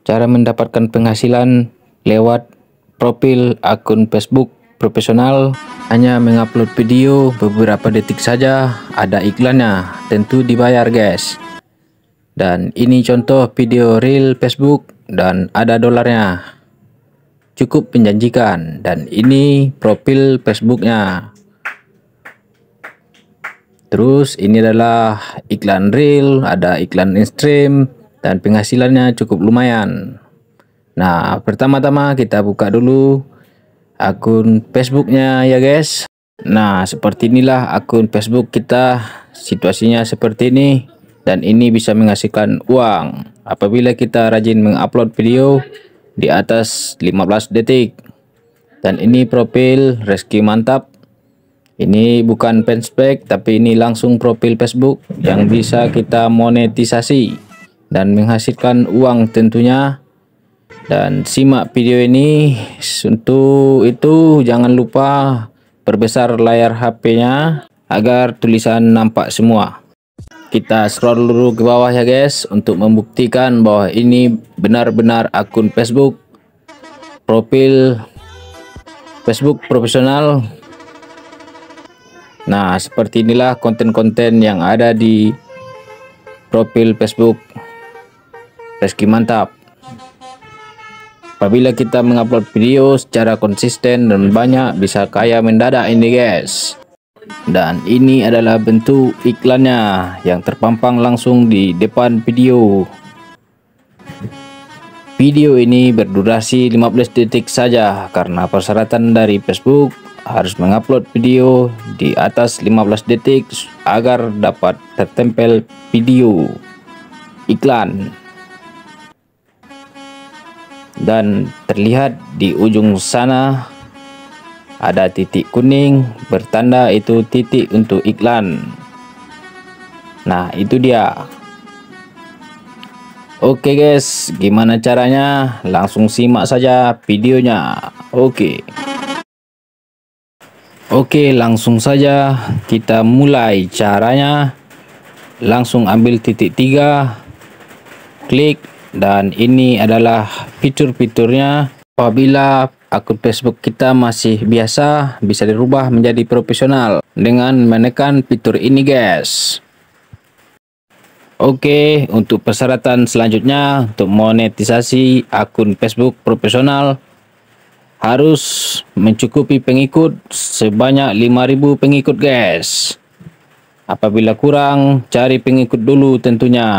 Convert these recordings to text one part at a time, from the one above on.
Cara mendapatkan penghasilan lewat profil akun Facebook profesional hanya mengupload video beberapa detik saja, ada iklannya, tentu dibayar guys. Dan ini contoh video real Facebook dan ada dolarnya, cukup menjanjikan. Dan ini profil Facebooknya. Terus ini adalah iklan real, ada iklan in-stream, dan penghasilannya cukup lumayan. Nah, pertama-tama kita buka dulu akun Facebooknya ya guys. Nah, seperti inilah akun Facebook kita, situasinya seperti ini. Dan ini bisa menghasilkan uang apabila kita rajin mengupload video di atas 15 detik. Dan ini profil Reski Mantap. Ini bukan fanspage, tapi ini langsung profil Facebook yang bisa kita monetisasi dan menghasilkan uang tentunya. Dan simak video ini. Untuk itu jangan lupa perbesar layar HP-nya agar tulisan nampak semua. Kita scroll dulu ke bawah ya guys, untuk membuktikan bahwa ini benar-benar akun Facebook, profil Facebook profesional. Nah, seperti inilah konten-konten yang ada di profil Facebook Reski Mantap. Apabila kita mengupload video secara konsisten dan banyak, bisa kaya mendadak ini guys. Dan ini adalah bentuk iklannya yang terpampang langsung di depan video. Video ini berdurasi 15 detik saja karena persyaratan dari Facebook harus mengupload video di atas 15 detik agar dapat tertempel video iklan. Dan terlihat di ujung sana ada titik kuning bertanda itu titik untuk iklan. Nah, itu dia. Oke guys, gimana caranya? Langsung simak saja videonya. Oke, langsung saja kita mulai caranya. Langsung ambil titik 3, klik, dan ini adalah fitur-fiturnya. Apabila akun Facebook kita masih biasa, bisa dirubah menjadi profesional dengan menekan fitur ini guys. Oke, untuk persyaratan selanjutnya untuk monetisasi akun Facebook profesional harus mencukupi pengikut sebanyak 5.000 pengikut guys. Apabila kurang, cari pengikut dulu tentunya,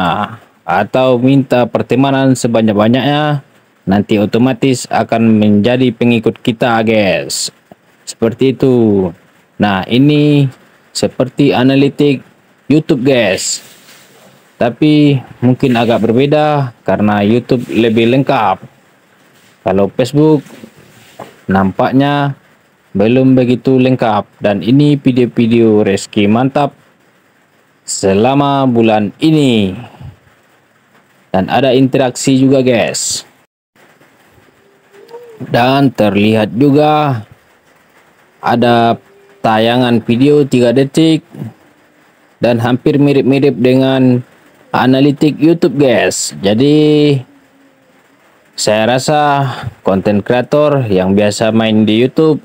atau minta pertemanan sebanyak-banyaknya. Nanti otomatis akan menjadi pengikut kita guys. Seperti itu. Nah, ini seperti analitik YouTube guys, tapi mungkin agak berbeda karena YouTube lebih lengkap. Kalau Facebook nampaknya belum begitu lengkap. Dan ini video-video Reski Mantap selama bulan ini, dan ada interaksi juga guys. Dan terlihat juga ada tayangan video 3 detik dan hampir mirip-mirip dengan analitik YouTube guys. Jadi saya rasa konten kreator yang biasa main di YouTube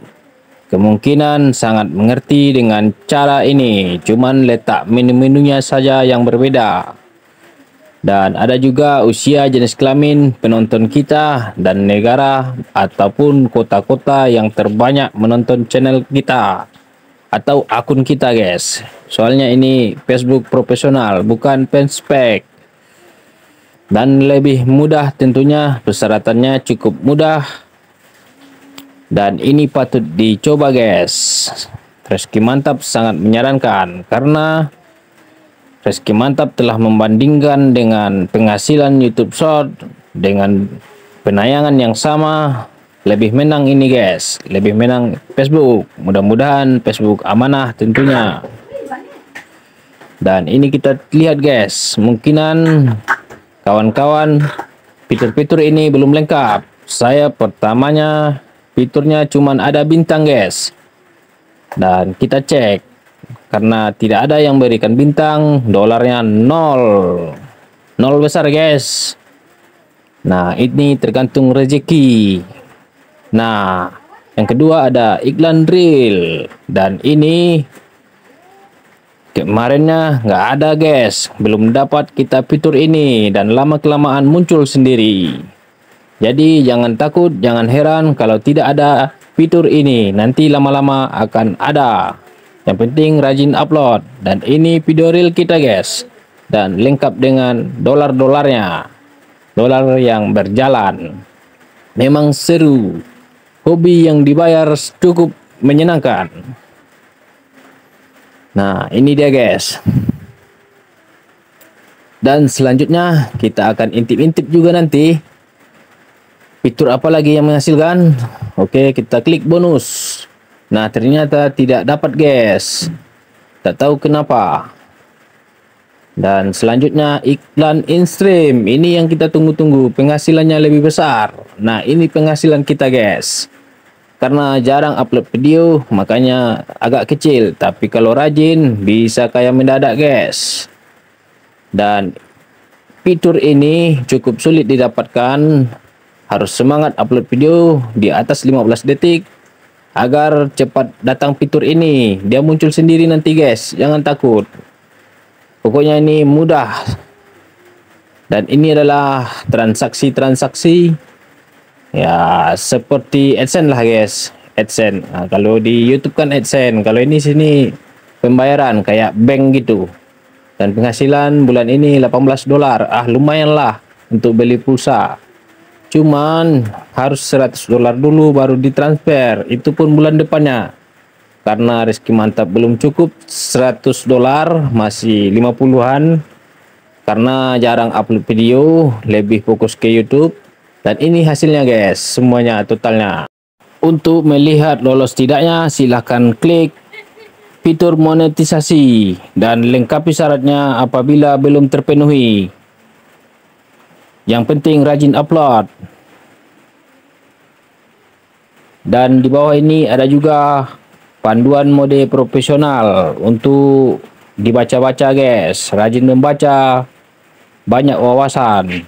kemungkinan sangat mengerti dengan cara ini, cuman letak menu-menunya saja yang berbeda. Dan ada juga usia, jenis kelamin penonton kita, dan negara ataupun kota-kota yang terbanyak menonton channel kita atau akun kita guys. Soalnya ini Facebook profesional, bukan fanspage. Dan lebih mudah tentunya, persyaratannya cukup mudah. Dan ini patut dicoba guys. Reski Mantap sangat menyarankan karena Reski Mantap telah membandingkan dengan penghasilan YouTube Short dengan penayangan yang sama. Lebih menang ini guys, lebih menang Facebook. Mudah-mudahan Facebook amanah tentunya. Dan ini kita lihat guys, kemungkinan kawan-kawan fitur-fitur ini belum lengkap. Saya pertamanya fiturnya cuman ada bintang guys. Dan kita cek, karena tidak ada yang berikan bintang, dolarnya 0 besar guys. Nah, ini tergantung rezeki. Nah, yang kedua ada iklan reel, dan ini kemarinnya nggak ada guys, belum dapat kita fitur ini dan lama kelamaan muncul sendiri. Jadi jangan takut, jangan heran kalau tidak ada fitur ini, nanti lama-lama akan ada. Yang penting rajin upload. Dan ini video reel kita guys, dan lengkap dengan dolar-dolarnya, dolar yang berjalan. Memang seru, hobi yang dibayar cukup menyenangkan. Nah, ini dia guys. Dan selanjutnya kita akan intip-intip juga nanti fitur apa lagi yang menghasilkan. Oke, kita klik bonus. Nah, ternyata tidak dapat guys, tak tahu kenapa. Dan selanjutnya iklan in-stream, ini yang kita tunggu-tunggu, penghasilannya lebih besar. Nah, ini penghasilan kita guys. Karena jarang upload video, makanya agak kecil. Tapi kalau rajin, bisa kaya mendadak guys. Dan fitur ini cukup sulit didapatkan. Harus semangat upload video di atas 15 detik agar cepat datang fitur ini. Dia muncul sendiri nanti guys, jangan takut. Pokoknya ini mudah. Dan ini adalah transaksi-transaksi ya seperti AdSense lah guys. AdSense. Nah, kalau di YouTube kan AdSense, kalau ini sini pembayaran kayak bank gitu. Dan penghasilan bulan ini 18 dolar. Lumayan lah untuk beli pulsa. Cuman harus 100 dolar dulu baru ditransfer. Itu pun bulan depannya. Karena rezeki mantap belum cukup 100 dolar, masih 50-an. Karena jarang upload video, lebih fokus ke YouTube. Dan ini hasilnya guys, semuanya totalnya. Untuk melihat lolos tidaknya, silahkan klik fitur monetisasi dan lengkapi syaratnya apabila belum terpenuhi. Yang penting rajin upload. Dan di bawah ini ada juga panduan mode profesional untuk dibaca-baca guys. Rajin membaca, banyak wawasan.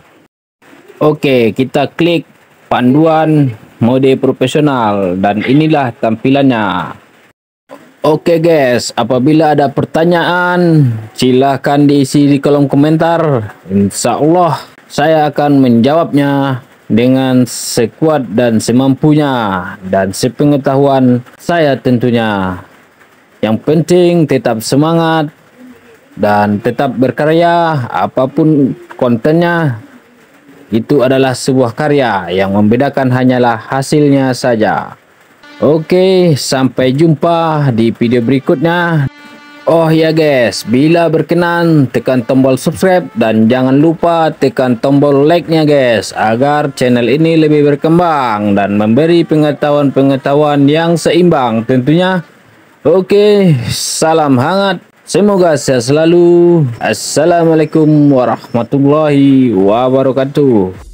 Oke, kita klik panduan mode profesional dan inilah tampilannya. Oke guys, apabila ada pertanyaan silahkan diisi di kolom komentar. Insya Allah saya akan menjawabnya dengan sekuat dan semampunya dan sepengetahuan saya tentunya. Yang penting tetap semangat dan tetap berkarya. Apapun kontennya, itu adalah sebuah karya, yang membedakan hanyalah hasilnya saja. Oke, sampai jumpa di video berikutnya. Oh ya guys, bila berkenan tekan tombol subscribe dan jangan lupa tekan tombol like-nya guys, agar channel ini lebih berkembang dan memberi pengetahuan-pengetahuan yang seimbang tentunya. Oke, salam hangat, semoga sehat selalu. Assalamualaikum warahmatullahi wabarakatuh.